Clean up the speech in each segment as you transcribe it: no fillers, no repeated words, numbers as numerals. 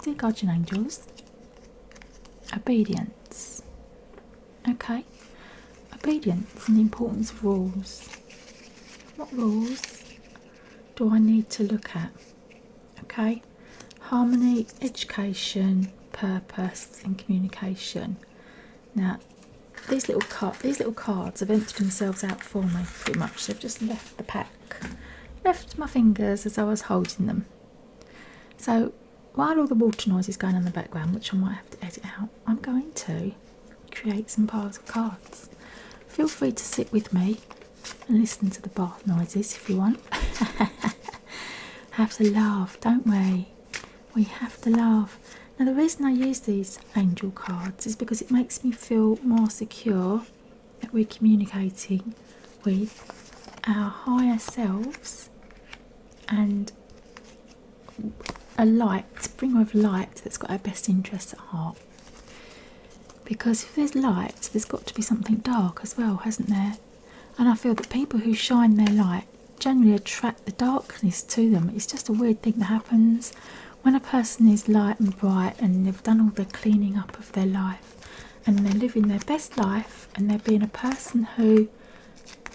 dear guardian angels, obedience. Okay, obedience and the importance of rules. What rules do I need to look at? Okay, harmony, education, purpose and communication. Now these little cards have emptied themselves out for me pretty much. They've just left the pack, left my fingers as I was holding them. So while all the water noise is going on in the background, which I might have to edit out, I'm going to create some piles of cards. Feel free to sit with me and listen to the bath noises if you want. Have to laugh, don't we? We have to laugh. Now the reason I use these angel cards is because it makes me feel more secure that we're communicating with our higher selves and a light, bringer of light that's got our best interests at heart. Because if there's light, there's got to be something dark as well, hasn't there? And I feel that people who shine their light generally attract the darkness to them. It's just a weird thing that happens when a person is light and bright and they've done all the cleaning up of their life and they're living their best life and they're being a person who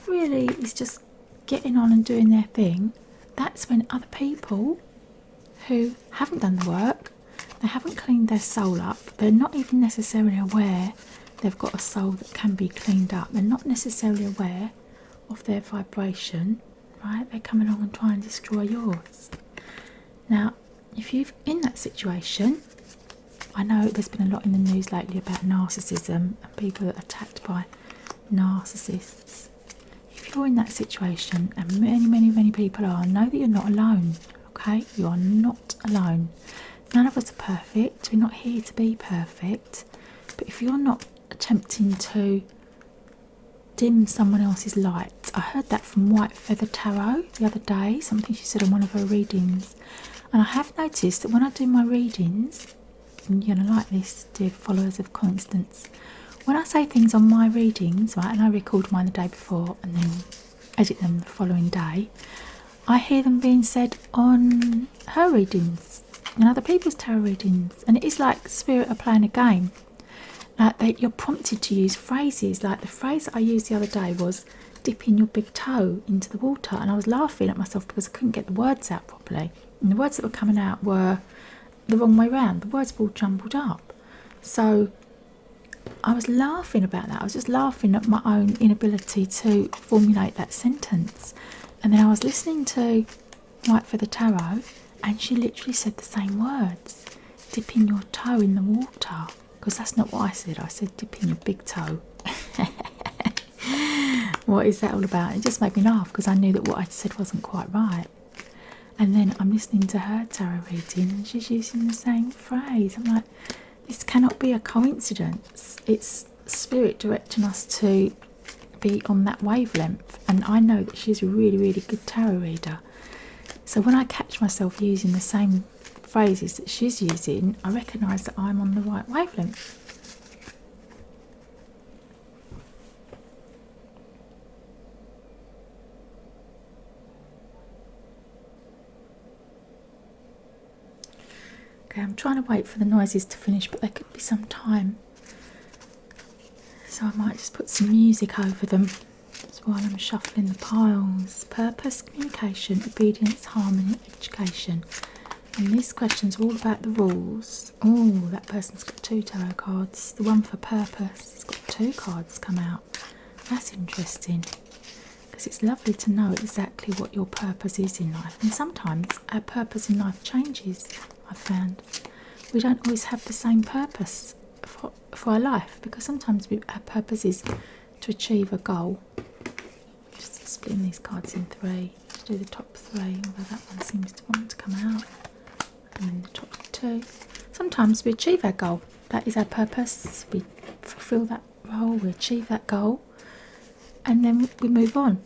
really is just getting on and doing their thing. That's when other people who haven't done the work, they haven't cleaned their soul up, they're not even necessarily aware they've got a soul that can be cleaned up, they're not necessarily aware of their vibration, right? They come along and try and destroy yours. Now if you're in that situation, I know there's been a lot in the news lately about narcissism and people that are attacked by narcissists. If you're in that situation, and many people are, know that you're not alone. Okay, you are not alone. None of us are perfect. We're not here to be perfect. But if you're not attempting to dim someone else's light, I heard that from White Feather Tarot the other day, something she said on one of her readings. And I have noticed that when I do my readings, and you're going to like this, dear followers of Constance, when I say things on my readings, right, and I record mine the day before and then edit them the following day, I hear them being said on her readings and other people's tarot readings. And it is like spirit are playing a game. You're prompted to use phrases. Like the phrase that I used the other day was dipping your big toe into the water, and I was laughing at myself because I couldn't get the words out properly. And the words that were coming out were the wrong way round. The words were all jumbled up. So I was laughing about that. I was just laughing at my own inability to formulate that sentence. And then I was listening to White Feather Tarot, and she literally said the same words. Dipping your toe in the water. Because that's not what I said. I said dipping your big toe. What is that all about? It just made me laugh because I knew that what I'd said wasn't quite right. And then I'm listening to her tarot reading and she's using the same phrase. I'm like, this cannot be a coincidence. It's spirit directing us to be on that wavelength. And I know that she's a really good tarot reader. So when I catch myself using the same phrases that she's using, I recognise that I'm on the right wavelength. Okay, I'm trying to wait for the noises to finish, but there could be some time. So I might just put some music over them while I'm shuffling the piles. Purpose, communication, obedience, harmony, education. And these questions are all about the rules. Oh, that person's got 2 tarot cards. The one for purpose has got 2 cards come out. That's interesting. Because it's lovely to know exactly what your purpose is in life. And sometimes our purpose in life changes, I've found. We don't always have the same purpose for our life. Because sometimes our purpose is to achieve a goal. Just splitting these cards in 3. Let's do the top 3, although that one seems to want to come out. And then the top 2. Sometimes we achieve our goal. That is our purpose. We fulfill that role, we achieve that goal, and then we move on.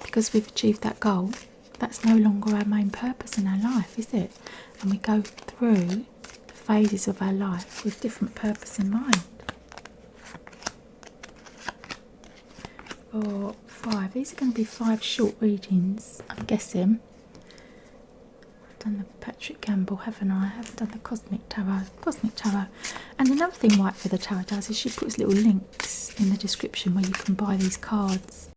Because we've achieved that goal, that's no longer our main purpose in our life, is it? And we go through the phases of our life with different purpose in mind. 4, 5. These are going to be 5 short readings, I'm guessing. done the Patrick Gamble, haven't I? I haven't done the Cosmic Tarot. Cosmic Tarot. And another thing White Feather Tarot does is she puts little links in the description where you can buy these cards.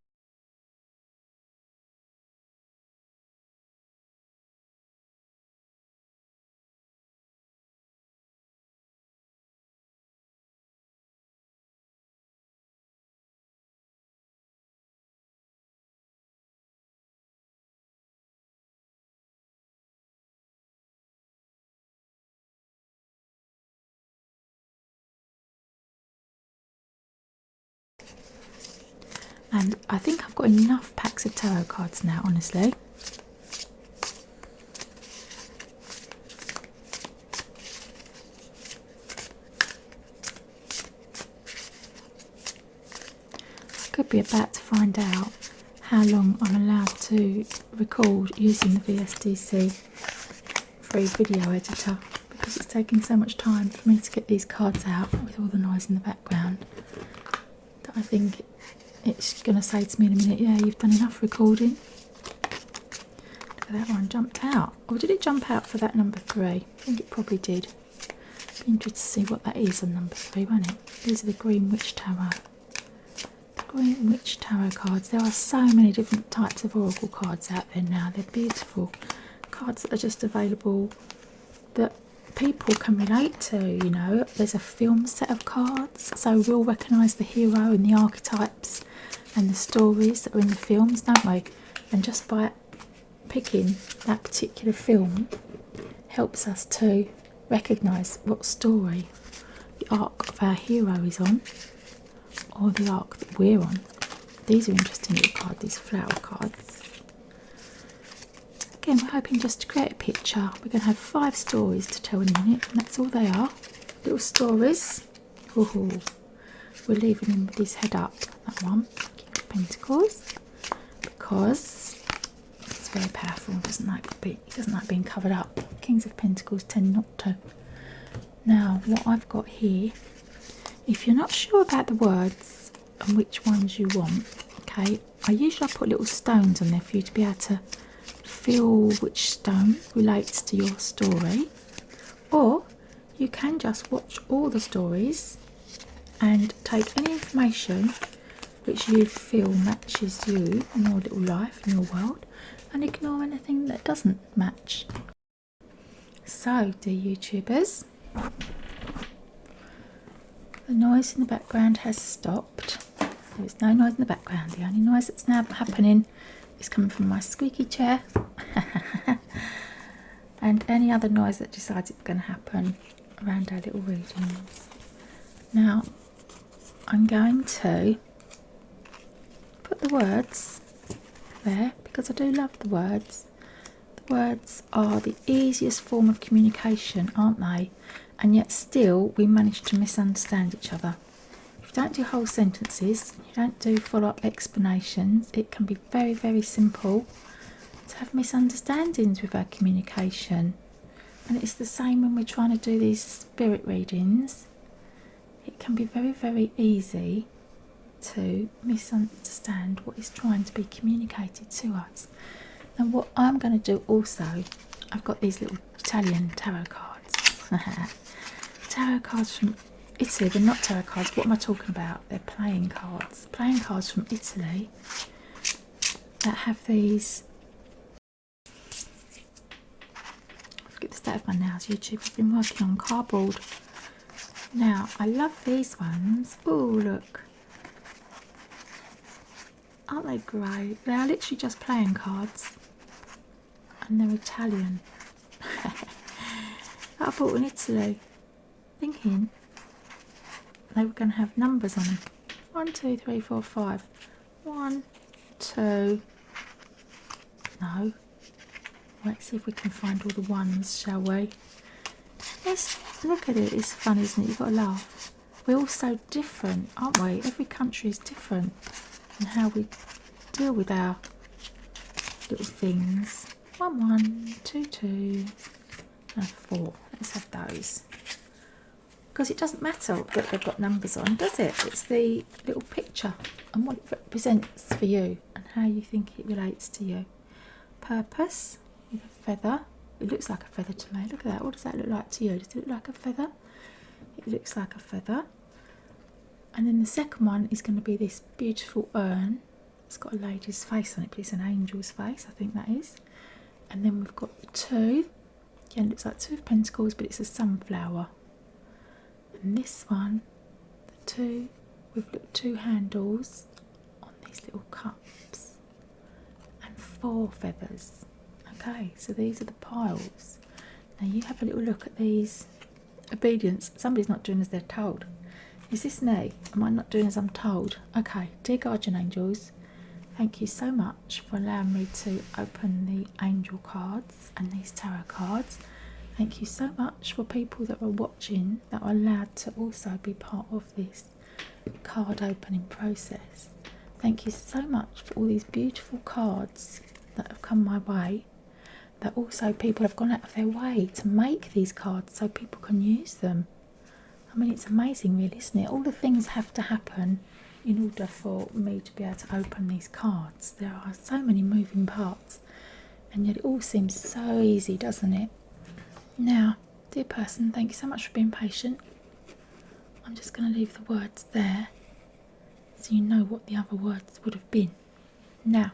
And I think I've got enough packs of tarot cards now, honestly. I could be about to find out how long I'm allowed to record using the VSDC free video editor, because it's taking so much time for me to get these cards out with all the noise in the background that I think it's going to say to me in a minute, yeah, you've done enough recording. Look at that one, jumped out. Or did it jump out for that number 3? I think it probably did. Be interested to see what that is on number 3, won't it? These are the Green Witch Tarot. The Green Witch Tarot cards. There are so many different types of oracle cards out there now. They're beautiful. Cards that are just available that people can relate to, you know. There's a film set of cards, so we'll recognise the hero and the archetypes and the stories that are in the films, don't we? And just by picking that particular film helps us to recognise what story the arc of our hero is on, or the arc that we're on. These are interesting little cards, these flower cards. Again, we're hoping just to create a picture. We're going to have 5 stories to tell in a minute, and that's all they are. Little stories. Ooh, we're leaving him with his head up, that one. King of Pentacles. Because it's very powerful, he doesn't like being covered up. Kings of Pentacles tend not to. Now, what I've got here, if you're not sure about the words and which ones you want, okay, I usually put little stones on there for you to be able to feel which stone relates to your story, or you can just watch all the stories and take any information which you feel matches you in your little life, in your world, and ignore anything that doesn't match. So, dear YouTubers, the noise in the background has stopped. There is no noise in the background. The only noise that's now happening is coming from my squeaky chair and any other noise that decides it's going to happen around our little readings. Now, I'm going to put the words there because I do love the words. The words are the easiest form of communication, aren't they? And yet still we manage to misunderstand each other. If you don't do whole sentences, you don't do follow-up explanations, it can be very, very simple to have misunderstandings with our communication. And it's the same when we're trying to do these spirit readings. It can be very, very easy to misunderstand what is trying to be communicated to us. And what I'm going to do also, I've got these little Italian tarot cards. Tarot cards from Italy. They're not tarot cards. What am I talking about? They're playing cards. Playing cards from Italy that have these. Forget the state of my nails, YouTube. I've been working on cardboard. Now, I love these ones. Oh, look. Aren't they great? They are literally just playing cards. And they're Italian. That I bought in Italy. Thinking they were going to have numbers on them. 1, 2, 3, 4, 5. 1, 2. No. Let's see if we can find all the ones, shall we? Let's look at it. It's fun, isn't it? You've got to laugh. We're all so different, aren't we? Every country is different in how we deal with our little things. 1, 1, 2, 2, and 4. Let's have those. Because it doesn't matter that they've got numbers on, does it? It's the little picture and what it represents for you and how you think it relates to you. Purpose with a feather. It looks like a feather to me. Look at that. What does that look like to you? Does it look like a feather? It looks like a feather. And then the second one is going to be this beautiful urn. It's got a lady's face on it, but it's an angel's face, I think that is. And then we've got the two. Again, it looks like two of pentacles, but it's a sunflower. And this one, the two, with two handles on these little cups. And 4 feathers. Okay, so these are the piles. Now you have a little look at these. Obedience. Somebody's not doing as they're told. Is this me? Am I not doing as I'm told? Okay, dear guardian angels, thank you so much for allowing me to open the angel cards and these tarot cards. Thank you so much for people that are watching that are allowed to also be part of this card opening process. Thank you so much for all these beautiful cards that have come my way, that also people have gone out of their way to make these cards so people can use them. I mean, it's amazing really, isn't it? All the things have to happen in order for me to be able to open these cards. There are so many moving parts, and yet it all seems so easy, doesn't it? Now, dear person, thank you so much for being patient. I'm just going to leave the words there so you know what the other words would have been. Now,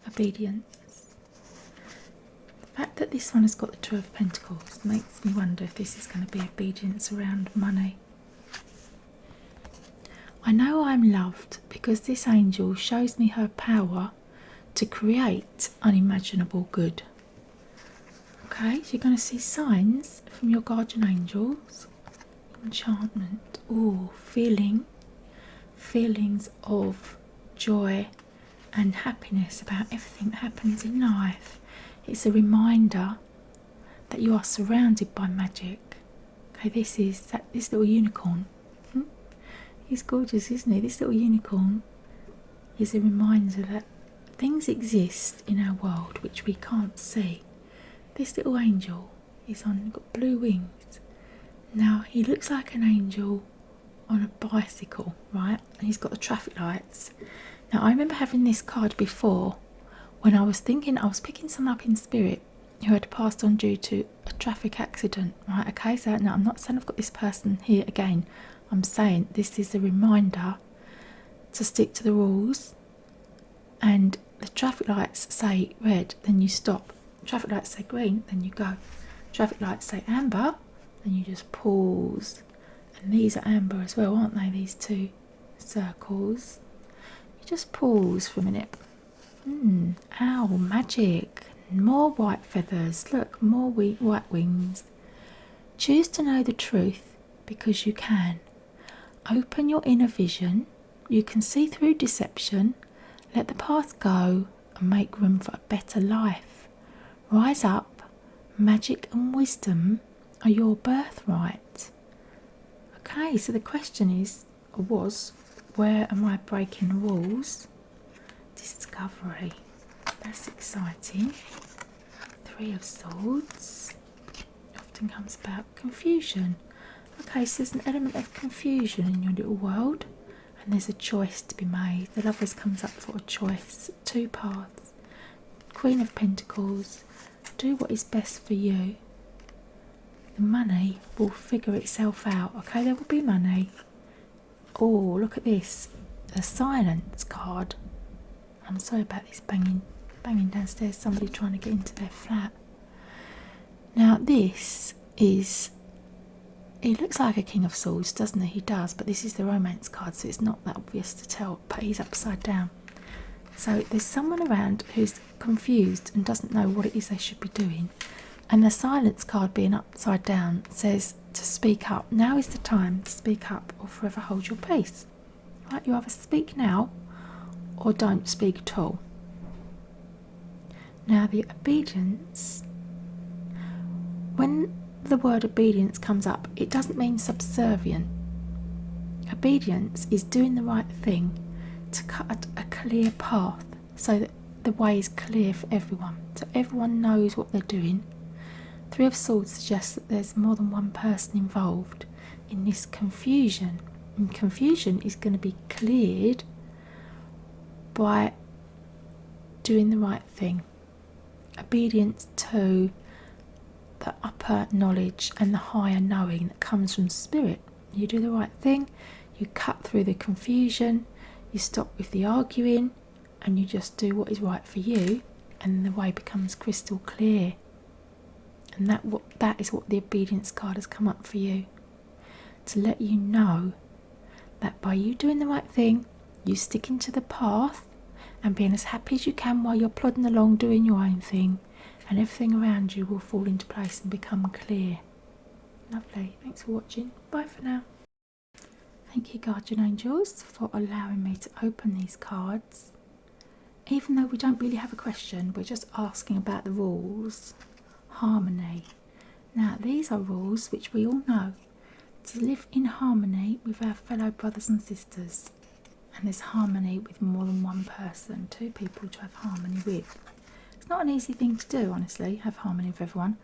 obedience. The fact that this one has got the Two of Pentacles makes me wonder if this is going to be obedience around money. I know I'm loved because this angel shows me her power to create unimaginable good. Okay, so you're going to see signs from your guardian angels. Enchantment. Oh, feelings of joy and happiness about everything that happens in life. It's a reminder that you are surrounded by magic. Okay, this little unicorn. He's gorgeous, isn't he? This little unicorn is a reminder that things exist in our world which we can't see. This little angel is got blue wings. Now, he looks like an angel on a bicycle, right? And he's got the traffic lights. Now, I remember having this card before when I was thinking I was picking someone up in spirit who had passed on due to a traffic accident, right? Okay, so now I'm not saying I've got this person here again. I'm saying this is a reminder to stick to the rules, and the traffic lights say red, then you stop. Traffic lights say green, then you go. Traffic lights say amber, then you just pause. And these are amber as well, aren't they? These two circles. You just pause for a minute. Ow, magic. More white feathers. Look, more white wings. Choose to know the truth because you can. Open your inner vision. You can see through deception. Let the past go and make room for a better life. Rise up. Magic and wisdom are your birthright. Okay, so the question was, where am I breaking the rules? Discovery. That's exciting. 3 of Swords. Often comes about confusion. Okay, so there's an element of confusion in your little world, and there's a choice to be made. The Lovers comes up for a choice. 2 paths. Queen of Pentacles. Do what is best for you. The money will figure itself out. Okay, there will be money. Oh, look at this. The Silence card. I'm sorry about this banging downstairs. Somebody trying to get into their flat. Now this is... He looks like a King of Swords, doesn't he? He does, but this is the Romance card, so it's not that obvious to tell. But he's upside down. So there's someone around who's confused and doesn't know what it is they should be doing. And the Silence card being upside down says to speak up. Now is the time to speak up or forever hold your peace. Right? You either speak now or don't speak at all. Now the obedience, when the word obedience comes up, it doesn't mean subservient. Obedience is doing the right thing to cut a clear path so that the way is clear for everyone, so everyone knows what they're doing. 3 of Swords suggests that there's more than one person involved in this confusion, and confusion is going to be cleared by doing the right thing. Obedience to the upper knowledge and the higher knowing that comes from spirit. You do the right thing, you cut through the confusion, you stop with the arguing, and you just do what is right for you, and the way becomes crystal clear. And that is what the obedience card has come up for you, to let you know that by you doing the right thing, you sticking to the path and being as happy as you can while you're plodding along doing your own thing, and everything around you will fall into place and become clear. Lovely. Thanks for watching. Bye for now. Thank you, guardian angels, for allowing me to open these cards. Even though we don't really have a question, we're just asking about the rules. Harmony. Now, these are rules which we all know. To live in harmony with our fellow brothers and sisters. And there's harmony with more than one person, 2 people to have harmony with. It's not an easy thing to do, honestly, have harmony with everyone.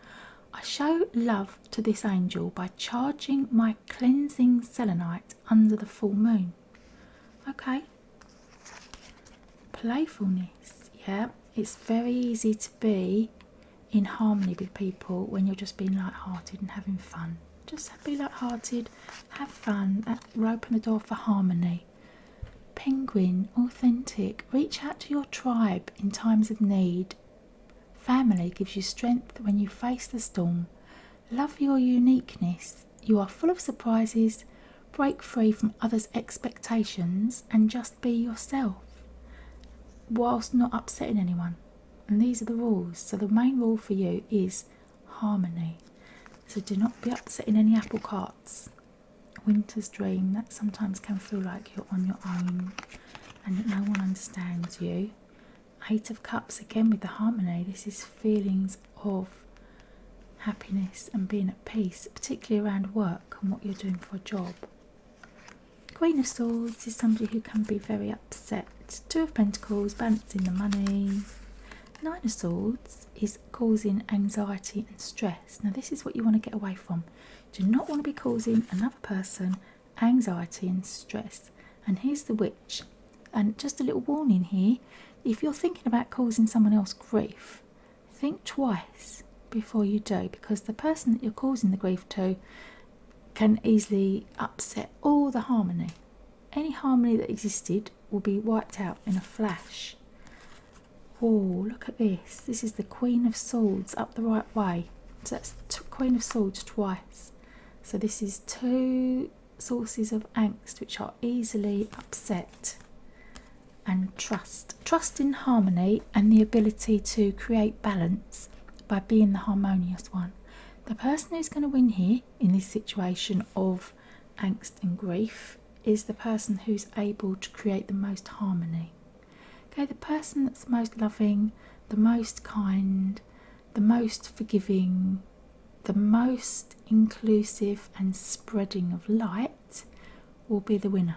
I show love to this angel by charging my cleansing selenite under the full moon. Okay. Playfulness. Yeah, it's very easy to be in harmony with people when you're just being light-hearted and having fun. Just be light-hearted, have fun, that will open the door for harmony. Penguin, authentic, reach out to your tribe in times of need. Family gives you strength when you face the storm. Love your uniqueness. You are full of surprises. Break free from others' expectations and just be yourself, whilst not upsetting anyone. And these are the rules. So the main rule for you is harmony. So do not be upsetting any apple carts. Winter's dream, that sometimes can feel like you're on your own and that no one understands you. 8 of Cups, again with the harmony, this is feelings of happiness and being at peace, particularly around work and what you're doing for a job. Queen of Swords is somebody who can be very upset. 2 of Pentacles, balancing the money. 9 of Swords is causing anxiety and stress. Now this is what you want to get away from. Do not want to be causing another person anxiety and stress. And here's the Witch. And just a little warning here, if you're thinking about causing someone else grief, think twice before you do, because the person that you're causing the grief to can easily upset all the harmony. Any harmony that existed will be wiped out in a flash. Oh, look at this. This is the Queen of Swords up the right way. So that's Queen of Swords twice. So this is 2 sources of angst which are easily upset. And trust in harmony and the ability to create balance by being the harmonious one. The person who's going to win here in this situation of angst and grief is the person who's able to create the most harmony. Okay, the person that's most loving, the most kind, the most forgiving, the most inclusive and spreading of light will be the winner.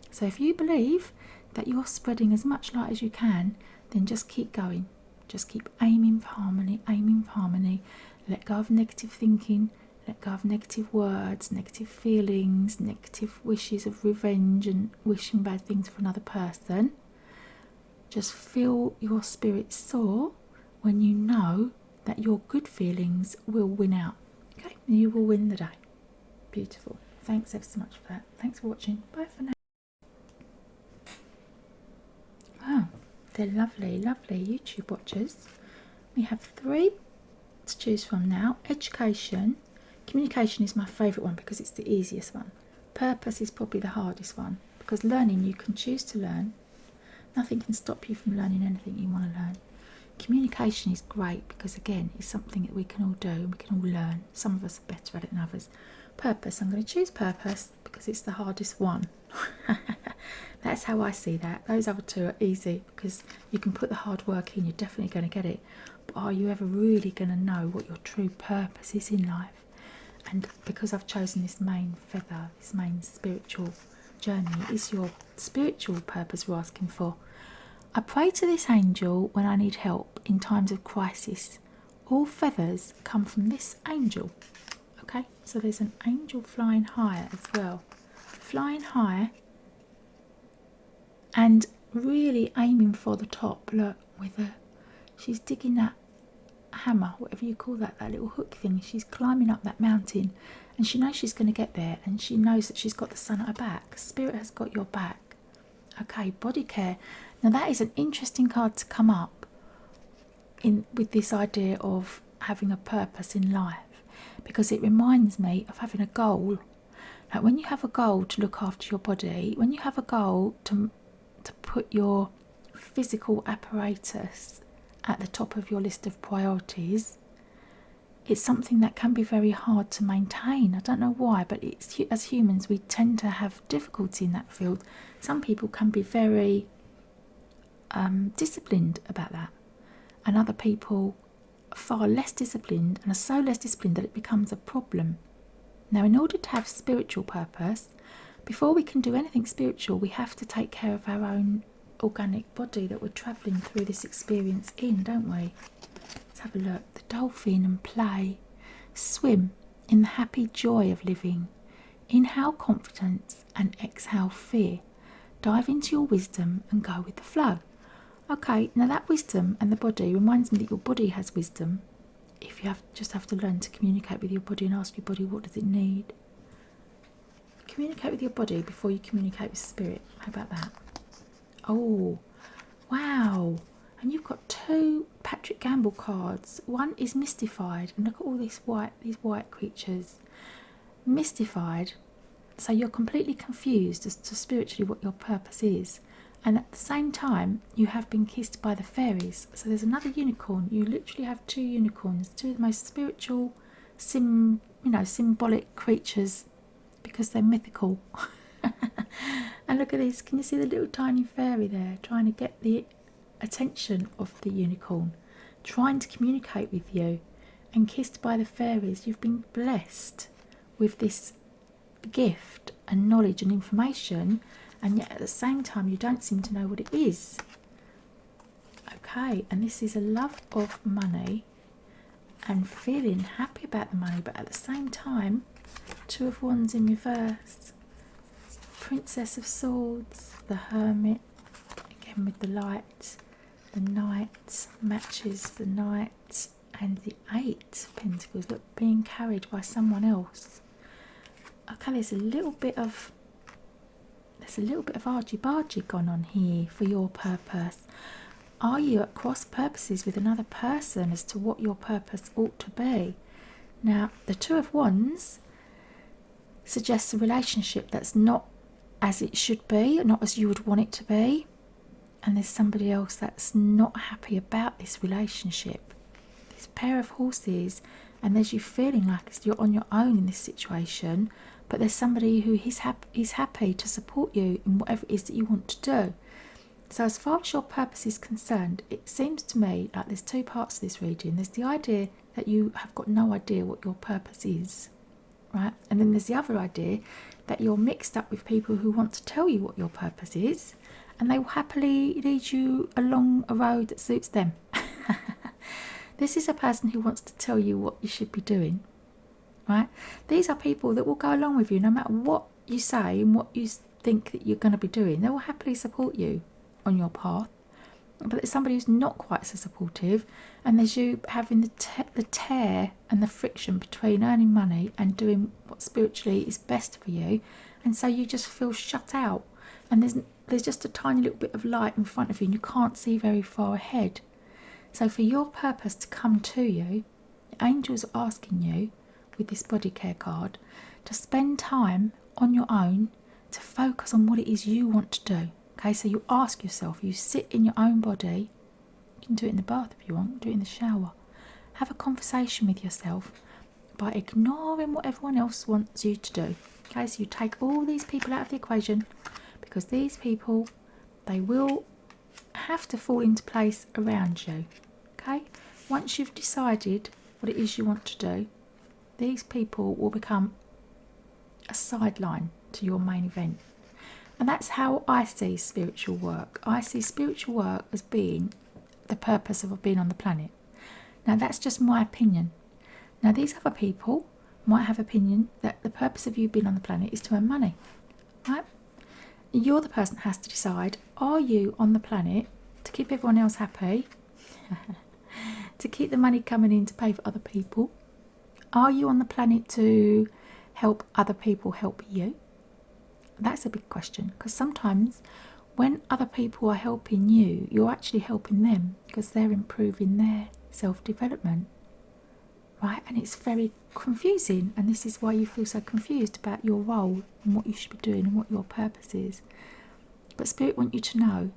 So if you believe that you're spreading as much light as you can, then just keep going. Just keep aiming for harmony, aiming for harmony. Let go of negative thinking, let go of negative words, negative feelings, negative wishes of revenge and wishing bad things for another person. Just feel your spirit soar when you know that your good feelings will win out. Okay, you will win the day. Beautiful. Thanks ever so much for that. Thanks for watching. Bye for now. Wow, they're lovely, lovely YouTube watchers. We have 3 to choose from now. Education. Communication is my favourite one because it's the easiest one. Purpose is probably the hardest one, because learning, you can choose to learn. Nothing can stop you from learning anything you want to learn. Communication is great because, again, it's something that we can all do and we can all learn. Some of us are better at it than others. Purpose. I'm going to choose purpose because it's the hardest one. That's how I see that. Those other 2 are easy because you can put the hard work in. You're definitely going to get it. But are you ever really going to know what your true purpose is in life? And because I've chosen this main feather, this main spiritual journey, is your spiritual purpose we're asking for. I pray to this angel when I need help in times of crisis. All feathers come from this angel. Okay, so there's an angel flying high as well. Flying high and really aiming for the top. Look, she's digging that hammer, whatever you call that, that little hook thing. She's climbing up that mountain, and she knows she's going to get there, and she knows that she's got the sun at her back. Spirit has got your back. Okay, body care. Now that is an interesting card to come up in with this idea of having a purpose in life, because it reminds me of having a goal. Like when you have a goal to look after your body, when you have a goal to put your physical apparatus at the top of your list of priorities, it's something that can be very hard to maintain. I don't know why, but it's, as humans, we tend to have difficulty in that field. Some people can be very disciplined about that, and other people are far less disciplined, and are so less disciplined that it becomes a problem. Now, in order to have spiritual purpose, before we can do anything spiritual, we have to take care of our own organic body that we're travelling through this experience in, don't we? Let's have a look. The dolphin and play. Swim in the happy joy of living. Inhale confidence and exhale fear. Dive into your wisdom and go with the flow. Okay, now that wisdom and the body reminds me that your body has wisdom. If you just have to learn to communicate with your body and ask your body, what does it need? Communicate with your body before you communicate with spirit. How about that? Oh, wow. And you've got 2 Patrick Gamble cards. One is mystified, and look at all these white creatures. Mystified, so you're completely confused as to spiritually what your purpose is. And at the same time, you have been kissed by the fairies. So there's another unicorn. You literally have 2 unicorns, 2 of the most spiritual, symbolic creatures, because they're mythical. And look at this. Can you see the little tiny fairy there trying to get the attention of the unicorn, trying to communicate with you, and kissed by the fairies? You've been blessed with this gift and knowledge and information, and yet at the same time you don't seem to know what it is. Okay, and this is a love of money and feeling happy about the money, but at the same time, 2 of Wands in reverse. Princess of Swords, the Hermit, again with the light, the Knight, matches the Knight, and the 8 of Pentacles, look, being carried by someone else. Okay, there's a little bit of argy-bargy gone on here for your purpose. Are you at cross purposes with another person as to what your purpose ought to be? Now, the 2 of Wands suggests a relationship that's not as it should be, not as you would want it to be, and there's somebody else that's not happy about this relationship. This pair of horses, and there's you feeling like you're on your own in this situation, but there's somebody who is happy to support you in whatever it is that you want to do. So as far as your purpose is concerned, it seems to me like there's 2 parts to this reading. There's the idea that you have got no idea what your purpose is, right? And then there's the other idea that you're mixed up with people who want to tell you what your purpose is, and they will happily lead you along a road that suits them. This is a person who wants to tell you what you should be doing, right? These are people that will go along with you no matter what you say and what you think that you're going to be doing. They will happily support you on your path. But there's somebody who's not quite so supportive, and there's you having the tear and the friction between earning money and doing what spiritually is best for you, and so you just feel shut out, and there's just a tiny little bit of light in front of you and you can't see very far ahead. So for your purpose to come to you, the angels are asking you with this body care card to spend time on your own to focus on what it is you want to do. Okay, so you ask yourself, you sit in your own body, you can do it in the bath if you want, do it in the shower. Have a conversation with yourself by ignoring what everyone else wants you to do. Okay, so you take all these people out of the equation, because these people, they will have to fall into place around you. Okay, once you've decided what it is you want to do, these people will become a sideline to your main event. And that's how I see spiritual work. I see spiritual work as being the purpose of being on the planet. Now, that's just my opinion. Now, these other people might have opinion that the purpose of you being on the planet is to earn money, right? You're the person that has to decide, are you on the planet to keep everyone else happy, to keep the money coming in to pay for other people? Are you on the planet to help other people help you? That's a big question, because sometimes when other people are helping you, you're actually helping them because they're improving their self-development, right? And it's very confusing, and this is why you feel so confused about your role and what you should be doing and what your purpose is. But Spirit want you to know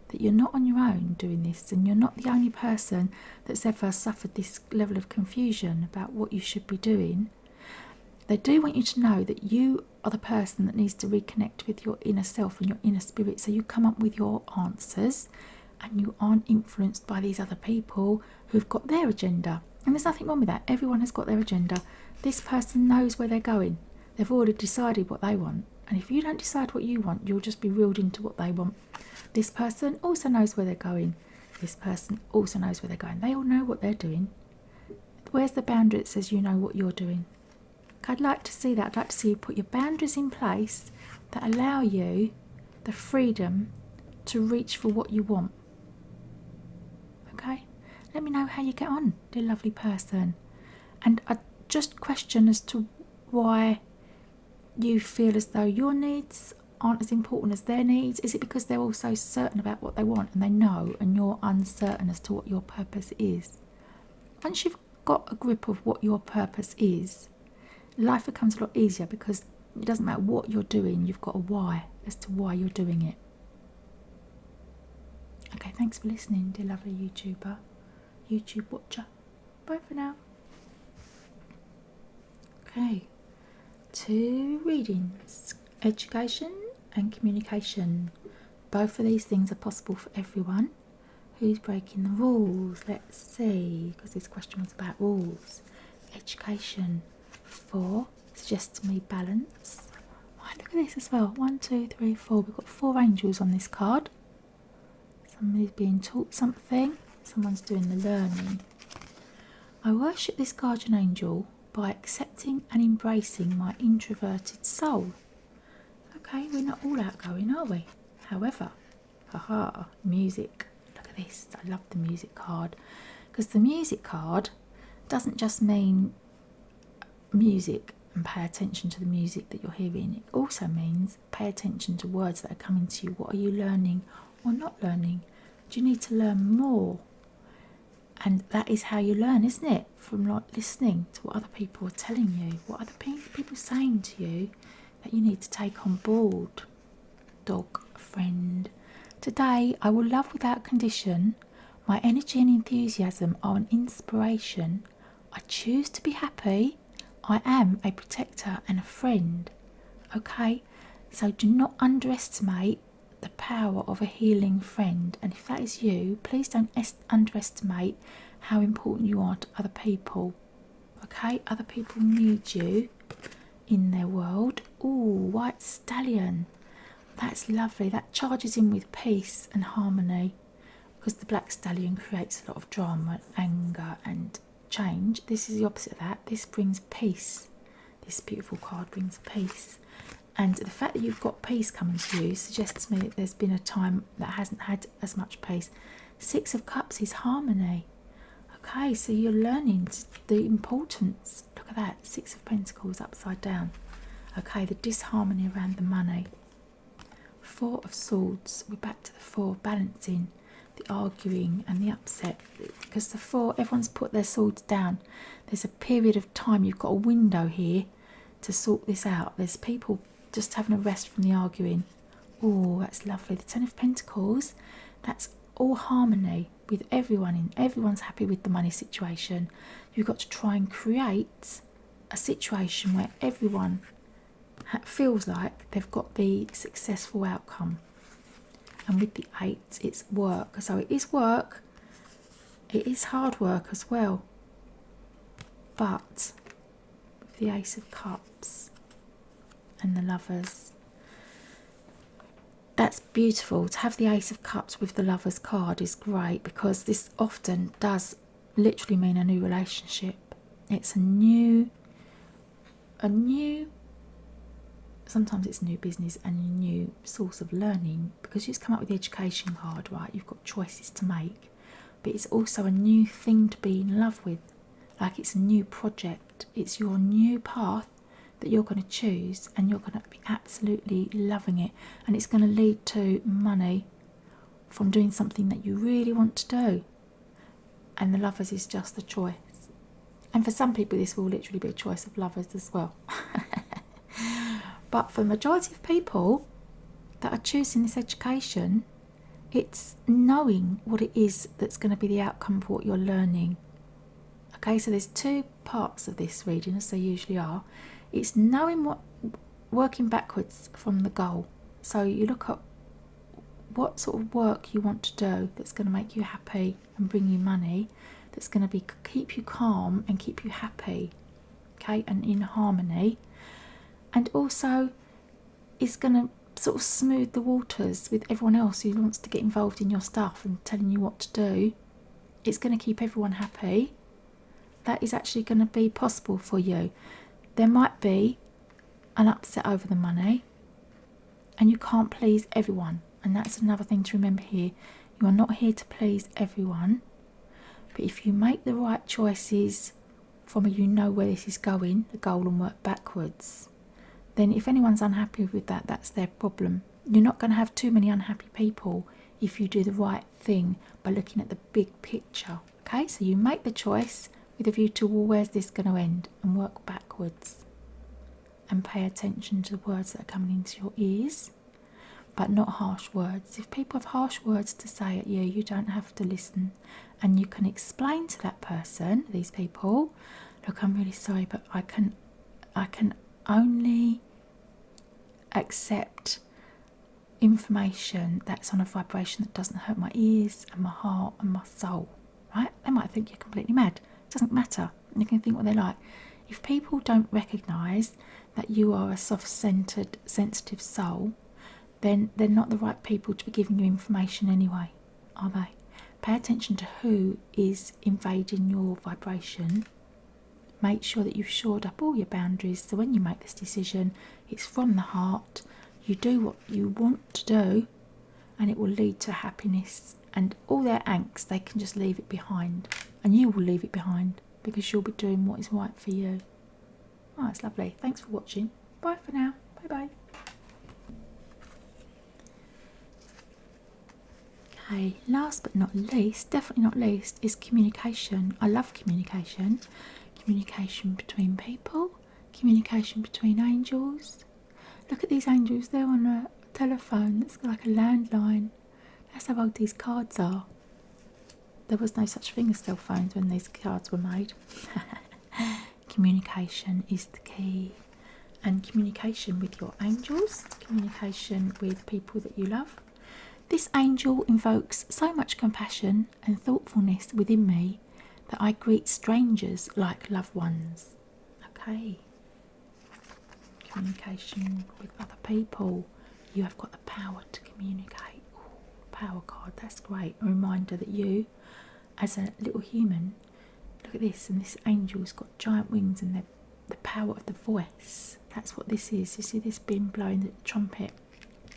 that you're not on your own doing this, and you're not the only person that's ever suffered this level of confusion about what you should be doing. They do want you to know that you are the person that needs to reconnect with your inner self and your inner spirit, so you come up with your answers and you aren't influenced by these other people who've got their agenda. And there's nothing wrong with that. Everyone has got their agenda. This person knows where they're going. They've already decided what they want. And if you don't decide what you want, you'll just be reeled into what they want. This person also knows where they're going. This person also knows where they're going. They all know what they're doing. Where's the boundary that says you know what you're doing? I'd like to see that. I'd like to see you put your boundaries in place that allow you the freedom to reach for what you want. Okay? Let me know how you get on, dear lovely person. And I just question as to why you feel as though your needs aren't as important as their needs. Is it because they're all so certain about what they want and they know, and you're uncertain as to what your purpose is? Once you've got a grip of what your purpose is, life becomes a lot easier, because it doesn't matter what you're doing, you've got a why as to why you're doing it. Okay, thanks for listening, dear lovely YouTube watcher. Bye for now. Okay, 2 readings, education and communication. Both of these things are possible for everyone. Who's breaking the rules? Let's see, because this question was about rules. Education. 4 suggests to me balance. Right, look at this as well. 1, 2, 3, 4. We've got 4 angels on this card. Somebody's being taught something. Someone's doing the learning. I worship this guardian angel by accepting and embracing my introverted soul. Okay, we're not all outgoing, are we? However, music. Look at this. I love the music card, because the music card doesn't just mean music and pay attention to the music that you're hearing. It also means pay attention to words that are coming to you. What are you learning or not learning? Do you need to learn more? And that is how you learn, isn't it? From like listening to what other people are telling you, what other people are saying to you that you need to take on board. Dog friend. Today I will love without condition. My energy and enthusiasm are an inspiration. I choose to be happy. I am a protector and a friend. Okay, so do not underestimate the power of a healing friend. And if that is you, please don't underestimate how important you are to other people. Okay, other people need you in their world. Ooh, white stallion. That's lovely. That charges in with peace and harmony, because the black stallion creates a lot of drama, anger and change. This is the opposite of that. This brings peace. This beautiful card brings peace, and the fact that you've got peace coming to you suggests to me that there's been a time that hasn't had as much peace. 6 of Cups is harmony. Okay, so you're learning the importance. Look at that, 6 of Pentacles upside down. Okay, the disharmony around the money. 4 of Swords. We're back to the 4, balancing the arguing and the upset, because the 4, everyone's put their swords down. There's a period of time, you've got a window here to sort this out. There's people just having a rest from the arguing. Oh, that's lovely. The 10 of Pentacles, that's all harmony with everyone. Everyone's happy with the money situation. You've got to try and create a situation where everyone feels like they've got the successful outcome. And with the 8, it's work. So it is work. It is hard work as well. But with the Ace of Cups and the Lovers, that's beautiful. To have the Ace of Cups with the Lovers card is great, because this often does literally mean a new relationship. It's a new sometimes it's new business and a new source of learning, because you just come up with the education card, right? You've got choices to make, but it's also a new thing to be in love with. Like it's a new project. It's your new path that you're going to choose, and you're going to be absolutely loving it. And it's going to lead to money from doing something that you really want to do. And the Lovers is just a choice. And for some people this will literally be a choice of lovers as well. But for the majority of people that are choosing this education, it's knowing what it is that's going to be the outcome of what you're learning. Okay, so there's two parts of this reading, as there usually are. It's knowing what, working backwards from the goal. So you look at what sort of work you want to do that's going to make you happy and bring you money, that's going to keep you calm and keep you happy, okay, and in harmony, and also is going to sort of smooth the waters with everyone else who wants to get involved in your stuff and telling you what to do. It's going to keep everyone happy. That is actually going to be possible for you. There might be an upset over the money, and you can't please everyone, and that's another thing to remember here. You are not here to please everyone, but if you make the right choices from you know where this is going, the goal, and work backwards, then if anyone's unhappy with that, that's their problem. You're not going to have too many unhappy people if you do the right thing by looking at the big picture. Okay, so you make the choice with a view to, well, where's this going to end, and work backwards. And pay attention to the words that are coming into your ears, but not harsh words. If people have harsh words to say at you, you don't have to listen. And you can explain to that person, these people, look, I'm really sorry, but I can only accept information that's on a vibration that doesn't hurt my ears and my heart and my soul. Right? They might think you're completely mad. It doesn't matter. You can think what they like. If people don't recognise that you are a soft-centred, sensitive soul, then they're not the right people to be giving you information anyway, are they? Pay attention to who is invading your vibration. Make sure that you've shored up all your boundaries, so when you make this decision, it's from the heart. You do what you want to do, and it will lead to happiness. And all their angst, they can just leave it behind. And you will leave it behind, because you'll be doing what is right for you. Oh, that's lovely. Thanks for watching. Bye for now. Bye-bye. Okay, last but not least, definitely not least, is communication. I love communication. Communication between people, communication between angels. Look at these angels, they're on a telephone that's like a landline. That's how old these cards are. There was no such thing as cell phones when these cards were made. Communication is the key. And communication with your angels, communication with people that you love. This angel invokes so much compassion and thoughtfulness within me that I greet strangers like loved ones. Okay. Communication with other people. You have got the power to communicate. Ooh, power card, that's great. A reminder that you, as a little human, look at this, and this angel's got giant wings and the power of the voice. That's what this is. You see this being blowing the trumpet.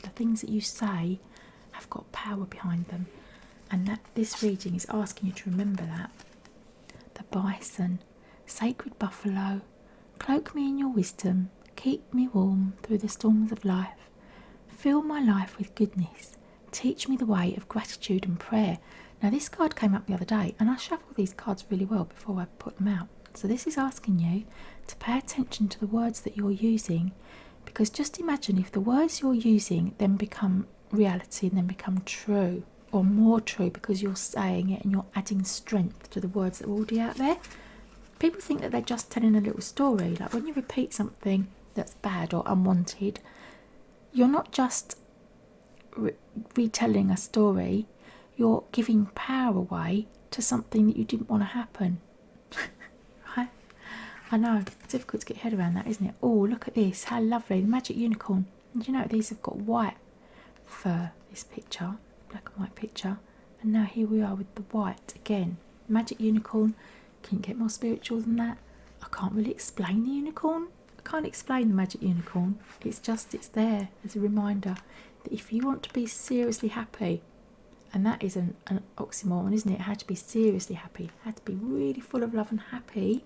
The things that you say have got power behind them, and that this reading is asking you to remember that. The bison, sacred buffalo, cloak me in your wisdom, keep me warm through the storms of life, fill my life with goodness, teach me the way of gratitude and prayer. Now this card came up the other day, and I shuffled these cards really well before I put them out. So this is asking you to pay attention to the words that you're using, because just imagine if the words you're using then become reality and then become true, or more true, because you're saying it and you're adding strength to the words that are already out there. People think that they're just telling a little story. Like when you repeat something that's bad or unwanted, you're not just retelling a story, you're giving power away to something that you didn't want to happen. Right? I know, it's difficult to get your head around that, isn't it? Oh, look at this, how lovely, the magic unicorn. And you know, these have got white fur, this picture, black and white picture, and now here we are with the white again. Magic unicorn. Can you get more spiritual than that? I can't really explain the unicorn. I can't explain the magic unicorn. It's there as a reminder that if you want to be seriously happy And that is an oxymoron, isn't it? It had to be seriously happy. It had to be really full of love and happy.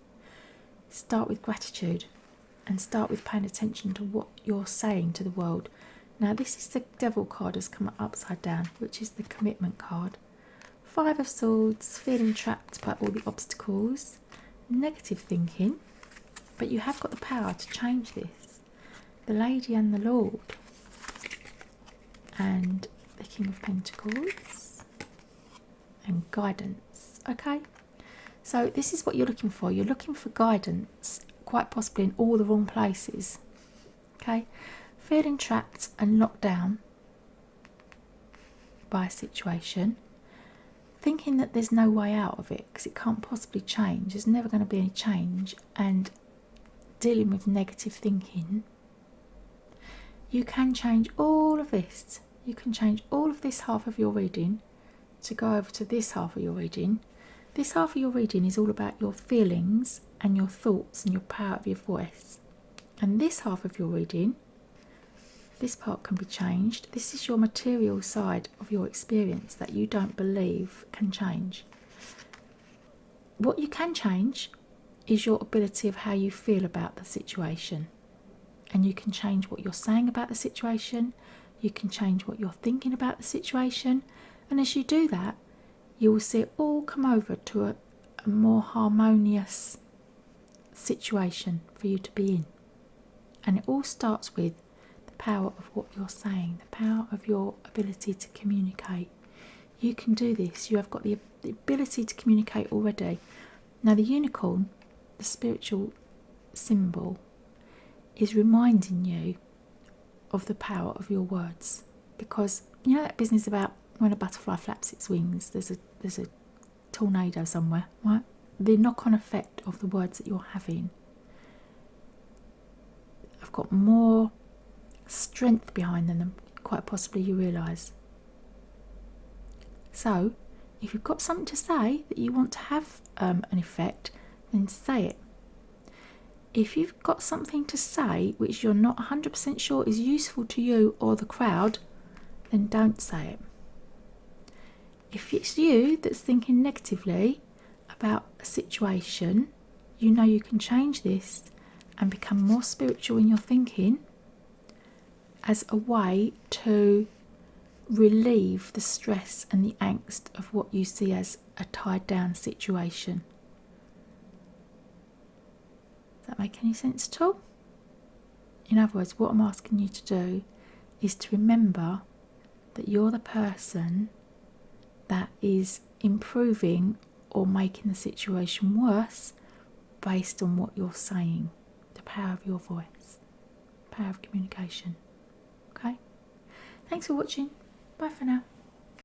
Start with gratitude and start with paying attention to what you're saying to the world. Now this is the Devil card has come upside down, which is the commitment card. 5 of Swords, feeling trapped by all the obstacles, negative thinking, but you have got the power to change this. The Lady and the Lord, and the King of Pentacles, and guidance. Okay, so this is what you're looking for. You're looking for guidance, quite possibly in all the wrong places. Okay, feeling trapped and locked down by a situation, thinking that there's no way out of it because it can't possibly change, there's never going to be any change, and dealing with negative thinking. You can change all of this. You can change all of this half of your reading to go over to this half of your reading. This half of your reading is all about your feelings and your thoughts and your power of your voice. And this half of your reading, this part can be changed. This is your material side of your experience that you don't believe can change. What you can change is your ability of how you feel about the situation. And you can change what you're saying about the situation. You can change what you're thinking about the situation. And as you do that, you will see it all come over to a more harmonious situation for you to be in. And it all starts with the power of what you're saying, the power of your ability to communicate. You can do this. You have got the ability to communicate already. Now the unicorn, the spiritual symbol, is reminding you of the power of your words. Because you know that business about when a butterfly flaps its wings, there's a tornado somewhere, right? The knock-on effect of the words that you're having have got more strength behind them than quite possibly you realise. So if you've got something to say that you want to have an effect, then say it. If you've got something to say which you're not 100% sure is useful to you or the crowd, then don't say it. If it's you that's thinking negatively about a situation, you know you can change this and become more spiritual in your thinking as a way to relieve the stress and the angst of what you see as a tied down situation. Does that make any sense at all? In other words, what I'm asking you to do is to remember that you're the person that is improving or making the situation worse based on what you're saying. The power of your voice, power of communication. Okay? Thanks for watching. Bye for now.